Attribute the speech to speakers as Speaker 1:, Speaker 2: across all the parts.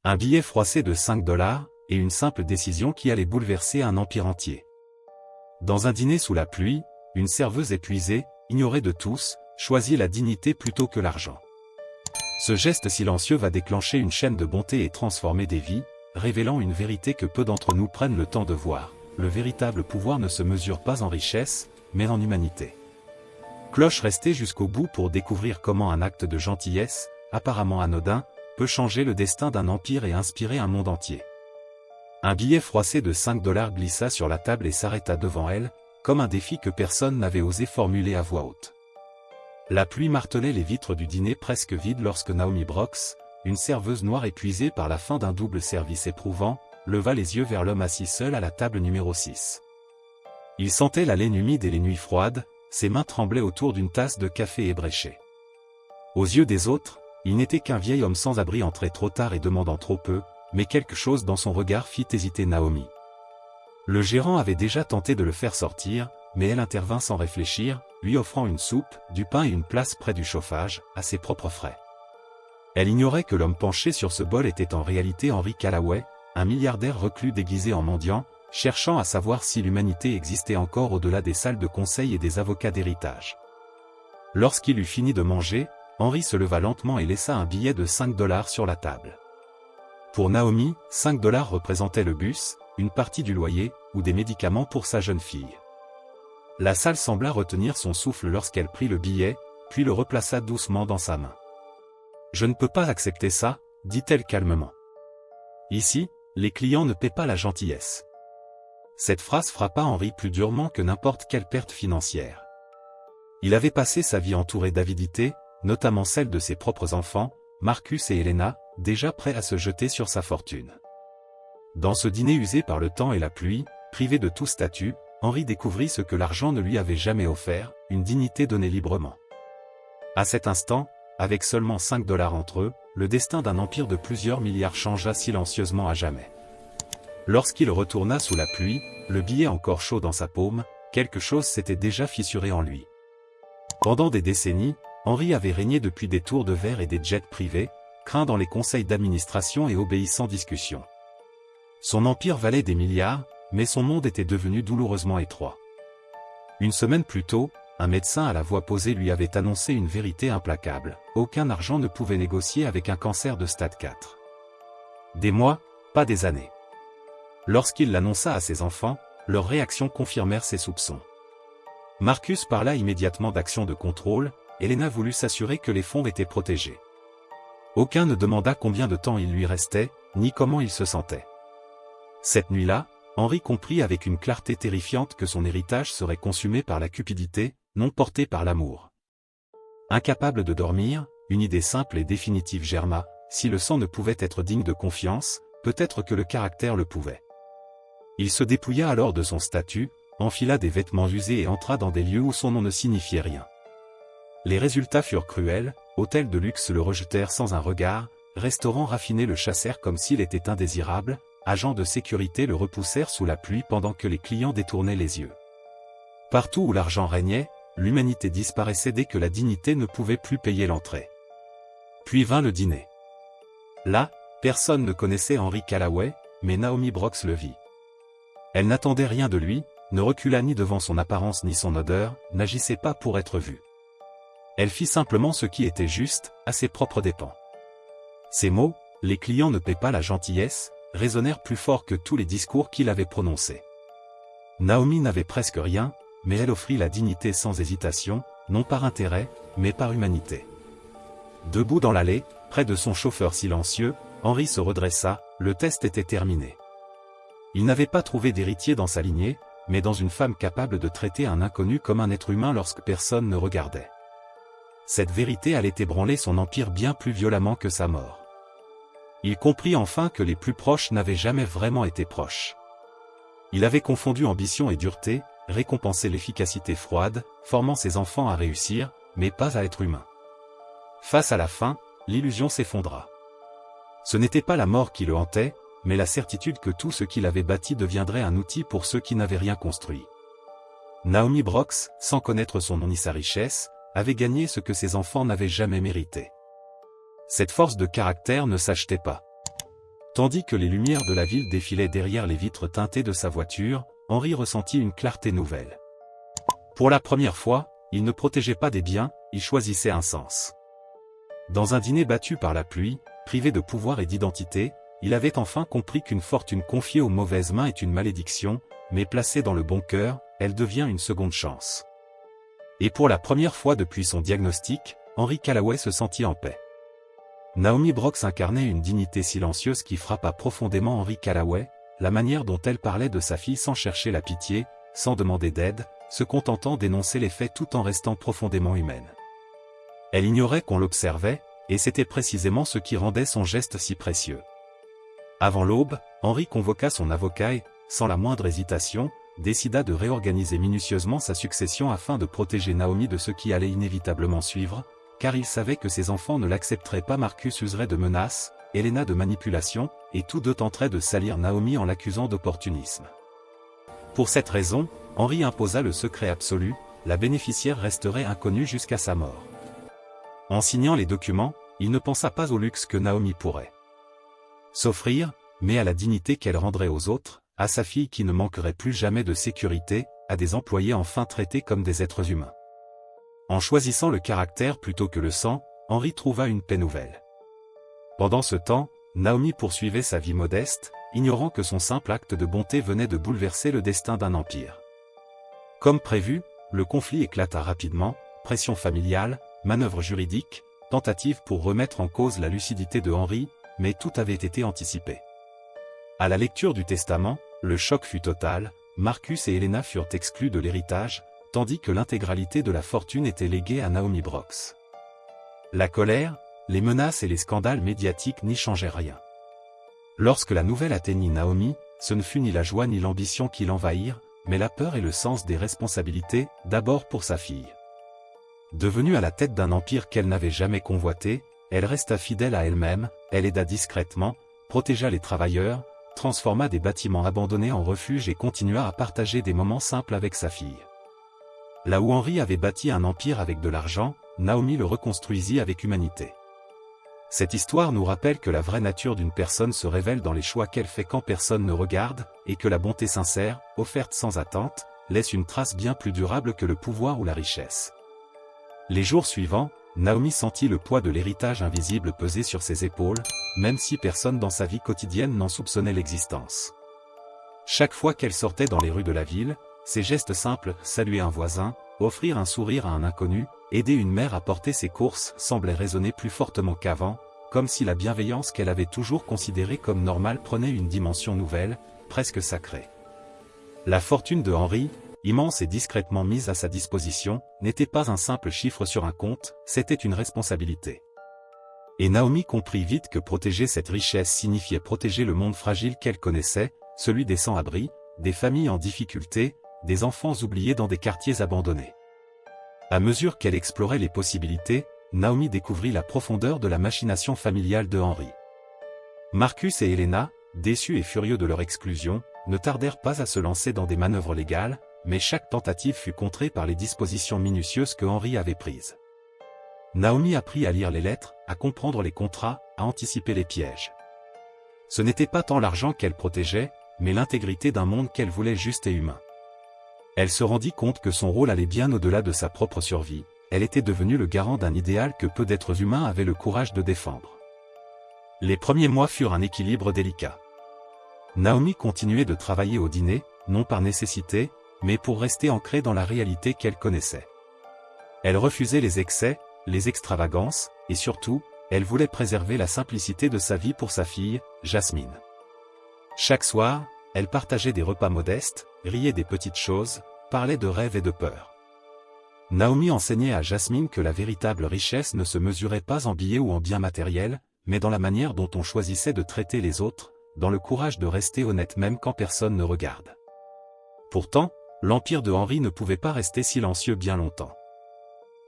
Speaker 1: Un billet froissé de 5 $, et une simple décision qui allait bouleverser un empire entier. Dans un dîner sous la pluie, une serveuse épuisée, ignorée de tous, choisit la dignité plutôt que l'argent. Ce geste silencieux va déclencher une chaîne de bonté et transformer des vies, révélant une vérité que peu d'entre nous prennent le temps de voir. Le véritable pouvoir ne se mesure pas en richesse, mais en humanité. Cloche restée jusqu'au bout pour découvrir comment un acte de gentillesse, apparemment anodin, peut changer le destin d'un empire et inspirer un monde entier. Un billet froissé de 5 $ glissa sur la table et s'arrêta devant elle, comme un défi que personne n'avait osé formuler à voix haute. La pluie martelait les vitres du dîner presque vide lorsque Naomi Brox, une serveuse noire épuisée par la fin d'un double service éprouvant, leva les yeux vers l'homme assis seul à la table numéro 6. Il sentait la laine humide et les nuits froides, ses mains tremblaient autour d'une tasse de café ébréchée. Aux yeux des autres, il n'était qu'un vieil homme sans abri entré trop tard et demandant trop peu, mais quelque chose dans son regard fit hésiter Naomi. Le gérant avait déjà tenté de le faire sortir, mais elle intervint sans réfléchir, lui offrant une soupe, du pain et une place près du chauffage, à ses propres frais. Elle ignorait que l'homme penché sur ce bol était en réalité Henry Callaway, un milliardaire reclus déguisé en mendiant, cherchant à savoir si l'humanité existait encore au-delà des salles de conseil et des avocats d'héritage. Lorsqu'il eut fini de manger, Henry se leva lentement et laissa un billet de 5 $ sur la table. Pour Naomi, 5 $ représentaient le bus, une partie du loyer, ou des médicaments pour sa jeune fille. La salle sembla retenir son souffle lorsqu'elle prit le billet, puis le replaça doucement dans sa main. « Je ne peux pas accepter ça, dit-elle calmement. Ici, les clients ne paient pas la gentillesse. » Cette phrase frappa Henry plus durement que n'importe quelle perte financière. Il avait passé sa vie entouré d'avidité, notamment celle de ses propres enfants, Marcus et Helena, déjà prêts à se jeter sur sa fortune. Dans ce dîner usé par le temps et la pluie, privé de tout statut, Henry découvrit ce que l'argent ne lui avait jamais offert, une dignité donnée librement. À cet instant, avec seulement 5 $ entre eux, le destin d'un empire de plusieurs milliards changea silencieusement à jamais. Lorsqu'il retourna sous la pluie, le billet encore chaud dans sa paume, quelque chose s'était déjà fissuré en lui. Pendant des décennies, Henry avait régné depuis des tours de verre et des jets privés, craint dans les conseils d'administration et obéissant discussion. Son empire valait des milliards, mais son monde était devenu douloureusement étroit. Une semaine plus tôt, un médecin à la voix posée lui avait annoncé une vérité implacable. Aucun argent ne pouvait négocier avec un cancer de stade 4. Des mois, pas des années. Lorsqu'il l'annonça à ses enfants, leurs réactions confirmèrent ses soupçons. Marcus parla immédiatement d'action de contrôle, Helena voulut s'assurer que les fonds étaient protégés. Aucun ne demanda combien de temps il lui restait, ni comment il se sentait. Cette nuit-là, Henry comprit avec une clarté terrifiante que son héritage serait consumé par la cupidité, non porté par l'amour. Incapable de dormir, une idée simple et définitive germa, si le sang ne pouvait être digne de confiance, peut-être que le caractère le pouvait. Il se dépouilla alors de son statut, enfila des vêtements usés et entra dans des lieux où son nom ne signifiait rien. Les résultats furent cruels, hôtels de luxe le rejetèrent sans un regard, restaurants raffinés le chassèrent comme s'il était indésirable, agents de sécurité le repoussèrent sous la pluie pendant que les clients détournaient les yeux. Partout où l'argent régnait, l'humanité disparaissait dès que la dignité ne pouvait plus payer l'entrée. Puis vint le dîner. Là, personne ne connaissait Henry Callaway, mais Naomi Brox le vit. Elle n'attendait rien de lui, ne recula ni devant son apparence ni son odeur, n'agissait pas pour être vue. Elle fit simplement ce qui était juste, à ses propres dépens. Ces mots, « les clients ne paient pas la gentillesse », résonnèrent plus fort que tous les discours qu'il avait prononcés. Naomi n'avait presque rien, mais elle offrit la dignité sans hésitation, non par intérêt, mais par humanité. Debout dans l'allée, près de son chauffeur silencieux, Henry se redressa, le test était terminé. Il n'avait pas trouvé d'héritier dans sa lignée, mais dans une femme capable de traiter un inconnu comme un être humain lorsque personne ne regardait. Cette vérité allait ébranler son empire bien plus violemment que sa mort. Il comprit enfin que les plus proches n'avaient jamais vraiment été proches. Il avait confondu ambition et dureté, récompensé l'efficacité froide, formant ses enfants à réussir, mais pas à être humains. Face à la fin, l'illusion s'effondra. Ce n'était pas la mort qui le hantait, mais la certitude que tout ce qu'il avait bâti deviendrait un outil pour ceux qui n'avaient rien construit. Naomi Brox, sans connaître son nom ni sa richesse, avait gagné ce que ses enfants n'avaient jamais mérité. Cette force de caractère ne s'achetait pas. Tandis que les lumières de la ville défilaient derrière les vitres teintées de sa voiture, Henri ressentit une clarté nouvelle. Pour la première fois, il ne protégeait pas des biens, il choisissait un sens. Dans un dîner battu par la pluie, privé de pouvoir et d'identité, il avait enfin compris qu'une fortune confiée aux mauvaises mains est une malédiction, mais placée dans le bon cœur, elle devient une seconde chance. Et pour la première fois depuis son diagnostic, Henry Callaway se sentit en paix. Naomi Brooks incarnait une dignité silencieuse qui frappa profondément Henry Callaway, la manière dont elle parlait de sa fille sans chercher la pitié, sans demander d'aide, se contentant d'énoncer les faits tout en restant profondément humaine. Elle ignorait qu'on l'observait, et c'était précisément ce qui rendait son geste si précieux. Avant l'aube, Henry convoqua son avocat et, sans la moindre hésitation, décida de réorganiser minutieusement sa succession afin de protéger Naomi de ce qui allait inévitablement suivre, car il savait que ses enfants ne l'accepteraient pas. Marcus userait de menaces, Helena de manipulation, et tous deux tenteraient de salir Naomi en l'accusant d'opportunisme. Pour cette raison, Henry imposa le secret absolu, la bénéficiaire resterait inconnue jusqu'à sa mort. En signant les documents, il ne pensa pas au luxe que Naomi pourrait s'offrir, mais à la dignité qu'elle rendrait aux autres, à sa fille qui ne manquerait plus jamais de sécurité, à des employés enfin traités comme des êtres humains. En choisissant le caractère plutôt que le sang, Henry trouva une paix nouvelle. Pendant ce temps, Naomi poursuivait sa vie modeste, ignorant que son simple acte de bonté venait de bouleverser le destin d'un empire. Comme prévu, le conflit éclata rapidement, pression familiale, manœuvres juridiques, tentatives pour remettre en cause la lucidité de Henry, mais tout avait été anticipé. À la lecture du testament, le choc fut total, Marcus et Helena furent exclus de l'héritage, tandis que l'intégralité de la fortune était léguée à Naomi Brooks. La colère, les menaces et les scandales médiatiques n'y changeaient rien. Lorsque la nouvelle atteignit Naomi, ce ne fut ni la joie ni l'ambition qui l'envahirent, mais la peur et le sens des responsabilités, d'abord pour sa fille. Devenue à la tête d'un empire qu'elle n'avait jamais convoité, elle resta fidèle à elle-même, elle aida discrètement, protégea les travailleurs, transforma des bâtiments abandonnés en refuges et continua à partager des moments simples avec sa fille. Là où Henry avait bâti un empire avec de l'argent, Naomi le reconstruisit avec humanité. Cette histoire nous rappelle que la vraie nature d'une personne se révèle dans les choix qu'elle fait quand personne ne regarde, et que la bonté sincère, offerte sans attente, laisse une trace bien plus durable que le pouvoir ou la richesse. Les jours suivants, Naomi sentit le poids de l'héritage invisible peser sur ses épaules, même si personne dans sa vie quotidienne n'en soupçonnait l'existence. Chaque fois qu'elle sortait dans les rues de la ville, ses gestes simples, saluer un voisin, offrir un sourire à un inconnu, aider une mère à porter ses courses semblaient résonner plus fortement qu'avant, comme si la bienveillance qu'elle avait toujours considérée comme normale prenait une dimension nouvelle, presque sacrée. La fortune de Henry, immense et discrètement mise à sa disposition, n'était pas un simple chiffre sur un compte, c'était une responsabilité. Et Naomi comprit vite que protéger cette richesse signifiait protéger le monde fragile qu'elle connaissait, celui des sans-abri, des familles en difficulté, des enfants oubliés dans des quartiers abandonnés. À mesure qu'elle explorait les possibilités, Naomi découvrit la profondeur de la machination familiale de Henry. Marcus et Helena, déçus et furieux de leur exclusion, ne tardèrent pas à se lancer dans des manœuvres légales, mais chaque tentative fut contrée par les dispositions minutieuses que Henry avait prises. Naomi apprit à lire les lettres, à comprendre les contrats, à anticiper les pièges. Ce n'était pas tant l'argent qu'elle protégeait, mais l'intégrité d'un monde qu'elle voulait juste et humain. Elle se rendit compte que son rôle allait bien au-delà de sa propre survie, elle était devenue le garant d'un idéal que peu d'êtres humains avaient le courage de défendre. Les premiers mois furent un équilibre délicat. Naomi continuait de travailler au dîner, non par nécessité, mais pour rester ancrée dans la réalité qu'elle connaissait. Elle refusait les excès, les extravagances, et surtout, elle voulait préserver la simplicité de sa vie pour sa fille, Jasmine. Chaque soir, elle partageait des repas modestes, riait des petites choses, parlait de rêves et de peurs. Naomi enseignait à Jasmine que la véritable richesse ne se mesurait pas en billets ou en biens matériels, mais dans la manière dont on choisissait de traiter les autres, dans le courage de rester honnête même quand personne ne regarde. Pourtant, l'empire de Henry ne pouvait pas rester silencieux bien longtemps.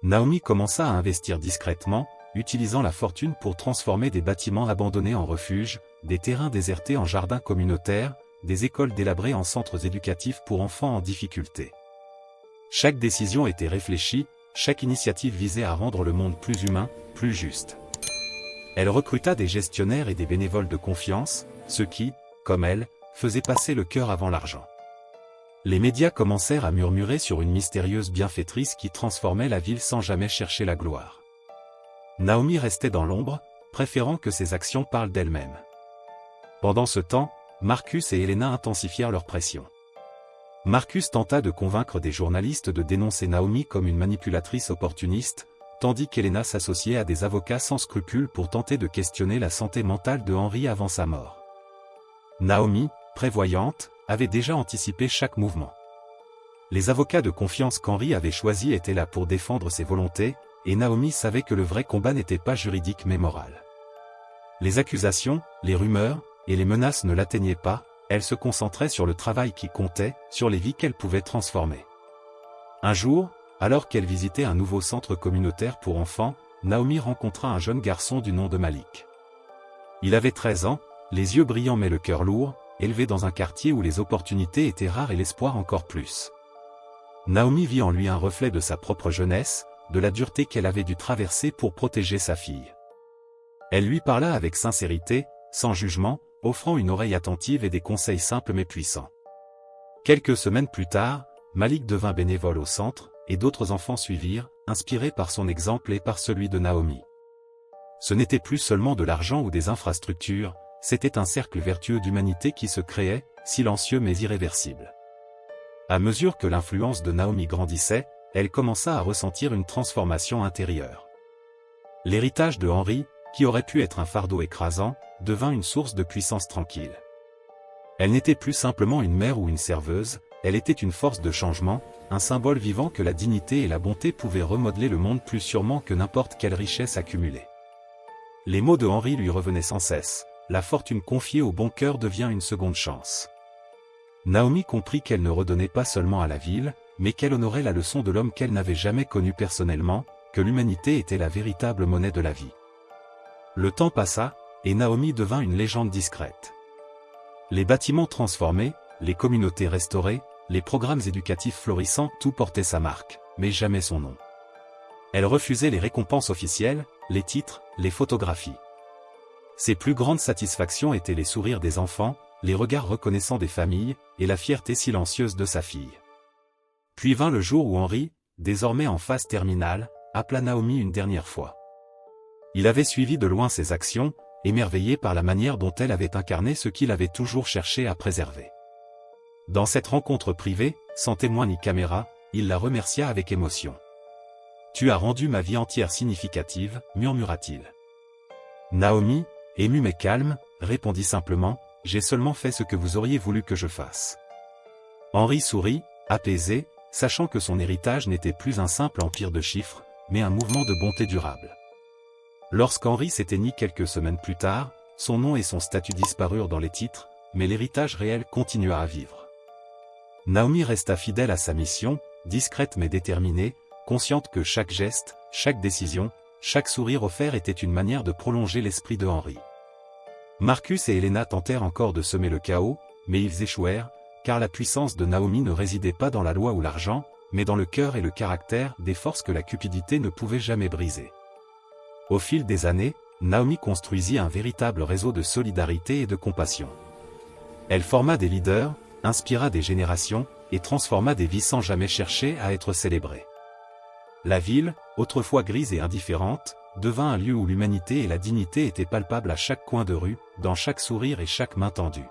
Speaker 1: Naomi commença à investir discrètement, utilisant la fortune pour transformer des bâtiments abandonnés en refuges, des terrains désertés en jardins communautaires, des écoles délabrées en centres éducatifs pour enfants en difficulté. Chaque décision était réfléchie, chaque initiative visait à rendre le monde plus humain, plus juste. Elle recruta des gestionnaires et des bénévoles de confiance, ce qui, comme elle, faisait passer le cœur avant l'argent. Les médias commencèrent à murmurer sur une mystérieuse bienfaitrice qui transformait la ville sans jamais chercher la gloire. Naomi restait dans l'ombre, préférant que ses actions parlent d'elle-même. Pendant ce temps, Marcus et Helena intensifièrent leur pression. Marcus tenta de convaincre des journalistes de dénoncer Naomi comme une manipulatrice opportuniste, tandis qu'Helena s'associait à des avocats sans scrupules pour tenter de questionner la santé mentale de Henry avant sa mort. Naomi, prévoyante, avait déjà anticipé chaque mouvement. Les avocats de confiance qu'Henry avait choisis étaient là pour défendre ses volontés, et Naomi savait que le vrai combat n'était pas juridique mais moral. Les accusations, les rumeurs, et les menaces ne l'atteignaient pas, elle se concentrait sur le travail qui comptait, sur les vies qu'elle pouvait transformer. Un jour, alors qu'elle visitait un nouveau centre communautaire pour enfants, Naomi rencontra un jeune garçon du nom de Malik. Il avait 13 ans, les yeux brillants mais le cœur lourd, élevé dans un quartier où les opportunités étaient rares et l'espoir encore plus. Naomi vit en lui un reflet de sa propre jeunesse, de la dureté qu'elle avait dû traverser pour protéger sa fille. Elle lui parla avec sincérité, sans jugement, offrant une oreille attentive et des conseils simples mais puissants. Quelques semaines plus tard, Malik devint bénévole au centre, et d'autres enfants suivirent, inspirés par son exemple et par celui de Naomi. Ce n'était plus seulement de l'argent ou des infrastructures, c'était un cercle vertueux d'humanité qui se créait, silencieux mais irréversible. À mesure que l'influence de Naomi grandissait, elle commença à ressentir une transformation intérieure. L'héritage de Henry, qui aurait pu être un fardeau écrasant, devint une source de puissance tranquille. Elle n'était plus simplement une mère ou une serveuse, elle était une force de changement, un symbole vivant que la dignité et la bonté pouvaient remodeler le monde plus sûrement que n'importe quelle richesse accumulée. Les mots de Henry lui revenaient sans cesse, la fortune confiée au bon cœur devient une seconde chance. Naomi comprit qu'elle ne redonnait pas seulement à la ville, mais qu'elle honorait la leçon de l'homme qu'elle n'avait jamais connu personnellement, que l'humanité était la véritable monnaie de la vie. Le temps passa, et Naomi devint une légende discrète. Les bâtiments transformés, les communautés restaurées, les programmes éducatifs florissants, tout portait sa marque, mais jamais son nom. Elle refusait les récompenses officielles, les titres, les photographies. Ses plus grandes satisfactions étaient les sourires des enfants, les regards reconnaissants des familles, et la fierté silencieuse de sa fille. Puis vint le jour où Henry, désormais en phase terminale, appela Naomi une dernière fois. Il avait suivi de loin ses actions, émerveillé par la manière dont elle avait incarné ce qu'il avait toujours cherché à préserver. Dans cette rencontre privée, sans témoin ni caméra, il la remercia avec émotion. « Tu as rendu ma vie entière significative » murmura-t-il. Naomi, émue mais calme, répondit simplement « J'ai seulement fait ce que vous auriez voulu que je fasse. » Henry sourit, apaisé, sachant que son héritage n'était plus un simple empire de chiffres, mais un mouvement de bonté durable. Lorsqu'Henry s'éteignit quelques semaines plus tard, son nom et son statut disparurent dans les titres, mais l'héritage réel continua à vivre. Naomi resta fidèle à sa mission, discrète mais déterminée, consciente que chaque geste, chaque décision, chaque sourire offert était une manière de prolonger l'esprit de Henry. Marcus et Helena tentèrent encore de semer le chaos, mais ils échouèrent, car la puissance de Naomi ne résidait pas dans la loi ou l'argent, mais dans le cœur et le caractère, des forces que la cupidité ne pouvait jamais briser. Au fil des années, Naomi construisit un véritable réseau de solidarité et de compassion. Elle forma des leaders, inspira des générations, et transforma des vies sans jamais chercher à être célébrée. La ville, autrefois grise et indifférente, devint un lieu où l'humanité et la dignité étaient palpables à chaque coin de rue, dans chaque sourire et chaque main tendue.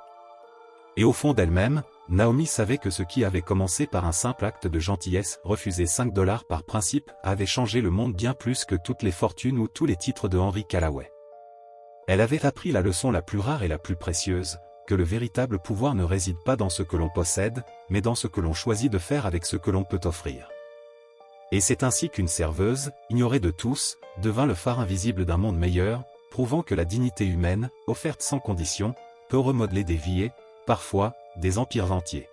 Speaker 1: Et au fond d'elle-même, Naomi savait que ce qui avait commencé par un simple acte de gentillesse, refuser $5 par principe, avait changé le monde bien plus que toutes les fortunes ou tous les titres de Henry Callaway. Elle avait appris la leçon la plus rare et la plus précieuse, que le véritable pouvoir ne réside pas dans ce que l'on possède, mais dans ce que l'on choisit de faire avec ce que l'on peut offrir. Et c'est ainsi qu'une serveuse, ignorée de tous, devint le phare invisible d'un monde meilleur, prouvant que la dignité humaine, offerte sans condition, peut remodeler des vies et, parfois, des empires entiers.